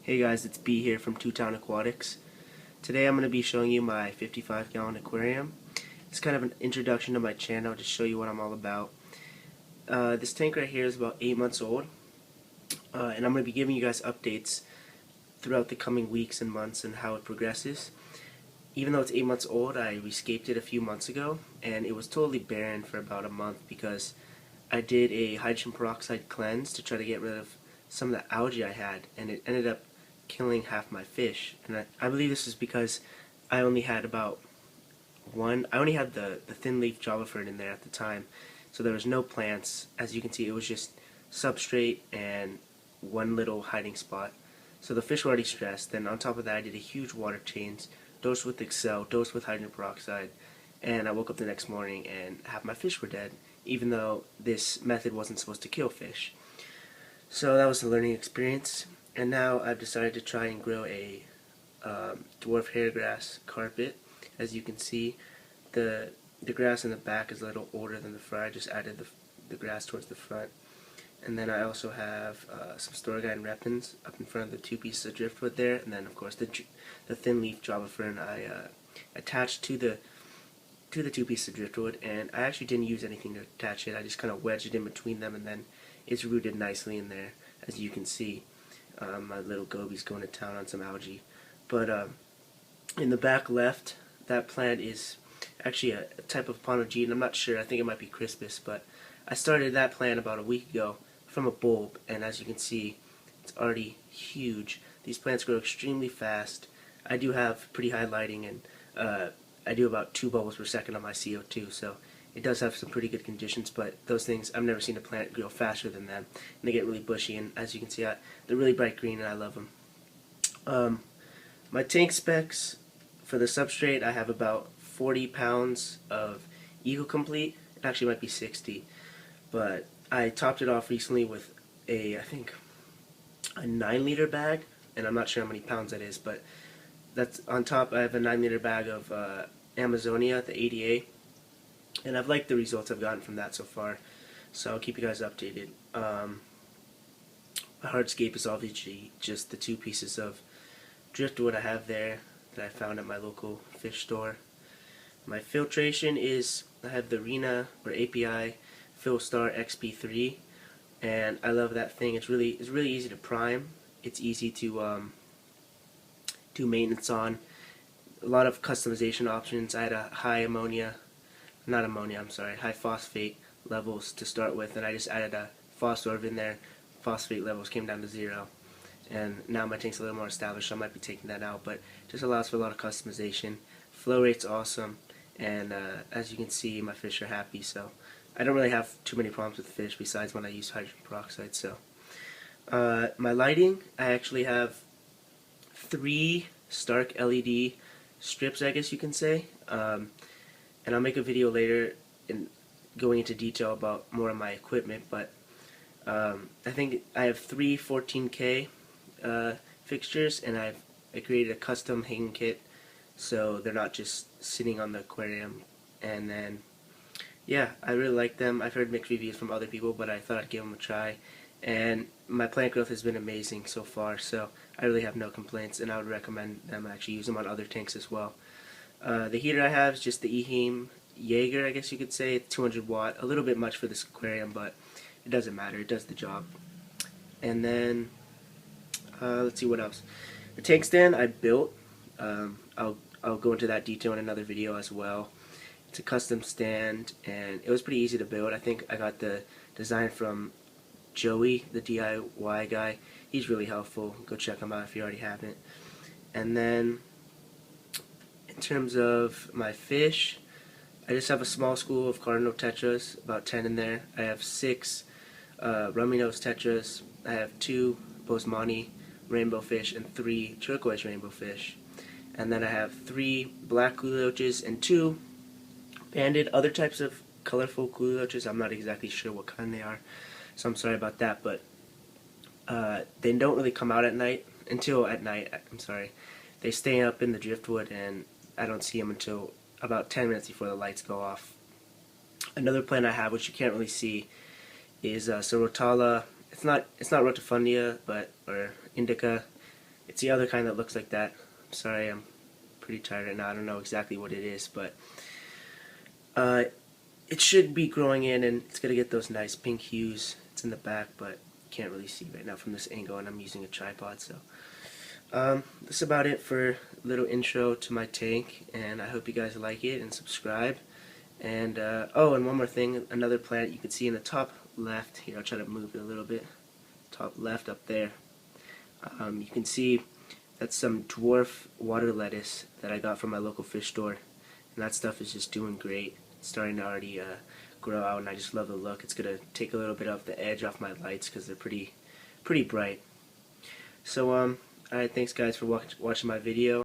Hey guys, it's B here from Town Aquatics. Today I'm going to be showing you my 55-gallon aquarium. It's kind of an introduction to my channel to show you what I'm all about. This tank right here is about 8 months old, and I'm going to be giving you guys updates throughout the coming weeks and months and how it progresses. Even though it's 8 months old, I rescaped it a few months ago, and it was totally barren for about a month because I did a hydrogen peroxide cleanse to try to get rid of some of the algae I had, and it ended up killing half my fish. And I believe this is because I only had about I only had the thin leaf Java Fern in there at the time, so there was no plants. As you can see, it was just substrate and one little hiding spot. So the fish were already stressed. Then on top of that, I did a huge water change, dosed with Excel, dosed with hydrogen peroxide, and I woke up the next morning and half my fish were dead, even though this method wasn't supposed to kill fish. So that was a learning experience, and now I've decided to try and grow a dwarf hairgrass carpet. As you can see, the grass in the back is a little older than the front. I just added the grass towards the front. And then I also have some Storgine repens up in front of the two pieces of driftwood there, and then of course the thin leaf Java Fern I attached to the two pieces of driftwood, and I actually didn't use anything to attach it. I just kind of wedged it in between them, and then it's rooted nicely in there, as you can see. My little goby's going to town on some algae. But in the back left, that plant is actually a type of Ponogene. I'm not sure. I think it might be Crispus, but I started that plant about a week ago from a bulb, and as you can see, it's already huge. These plants grow extremely fast. I do have pretty high lighting, and I do about 2 bubbles per second on my CO2, so it does have some pretty good conditions, but those things, I've never seen a plant grow faster than them, and they get really bushy, and as you can see, they're really bright green, and I love them. My tank specs for the substrate, I have about 40 pounds of Eagle Complete. It actually might be 60, but I topped it off recently with I think a 9-liter bag, and I'm not sure how many pounds that is, but that's on top. I have a 9-liter bag of Amazonia, the ADA, and I've liked the results I've gotten from that so far, so I'll keep you guys updated. Hardscape is obviously just the 2 pieces of driftwood I have there that I found at my local fish store. My filtration is, I have the Rena or API Filstar XP3, and I love that thing. It's really easy to prime. It's easy to do maintenance on. A lot of customization options. I had a high phosphate levels to start with, and I just added a phosphorb in there. Phosphate levels came down to 0, and now my tank's a little more established, so I might be taking that out, but it just allows for a lot of customization. Flow rate's awesome, and as you can see, my fish are happy, so I don't really have too many problems with fish besides when I use hydrogen peroxide. So my lighting, I actually have 3 Stark LED strips, I guess you can say, and I'll make a video later going into detail about more of my equipment, but I think I have 3 14K fixtures, and I created a custom hanging kit, so they're not just sitting on the aquarium. And then, yeah, I really like them. I've heard mixed reviews from other people, but I thought I'd give them a try, and my plant growth has been amazing so far, so I really have no complaints, and I would recommend them actually use them on other tanks as well. The heater I have is just the Eheim Jaeger, I guess you could say. It's 200 watt, a little bit much for this aquarium, but it doesn't matter, it does the job. And then, let's see what else. The tank stand I built, I'll go into that detail in another video as well. It's a custom stand, and it was pretty easy to build. I think I got the design from Joey, the DIY guy. He's really helpful. Go check him out if you already haven't. And then, in terms of my fish, I just have a small school of cardinal tetras, about 10 in there. I have 6 rummy nose tetras. I have 2 Bosemani rainbow fish and 3 turquoise rainbow fish. And then I have 3 black coolioches and 2 banded, other types of colorful coolioches. I'm not exactly sure what kind they are, so I'm sorry about that, but they don't really come out at night, until at night, I'm sorry. They stay up in the driftwood, and I don't see them until about 10 minutes before the lights go off. Another plant I have, which you can't really see, is Sorotala. It's not rotifundia, or indica. It's the other kind that looks like that. I'm sorry, I'm pretty tired right now. I don't know exactly what it is, but it should be growing in, and it's going to get those nice pink hues. It's in the back, but you can't really see right now from this angle, and I'm using a tripod. So that's about it for a little intro to my tank, and I hope you guys like it and subscribe. And oh, and one more thing, another plant you can see in the top left here. I'll try to move it a little bit. Top left up there. You can see that's some dwarf water lettuce that I got from my local fish store, and that stuff is just doing great. It's starting to already grow out, and I just love the look. It's gonna take a little bit of the edge off my lights because they're pretty bright. So alright, thanks guys for watching my video.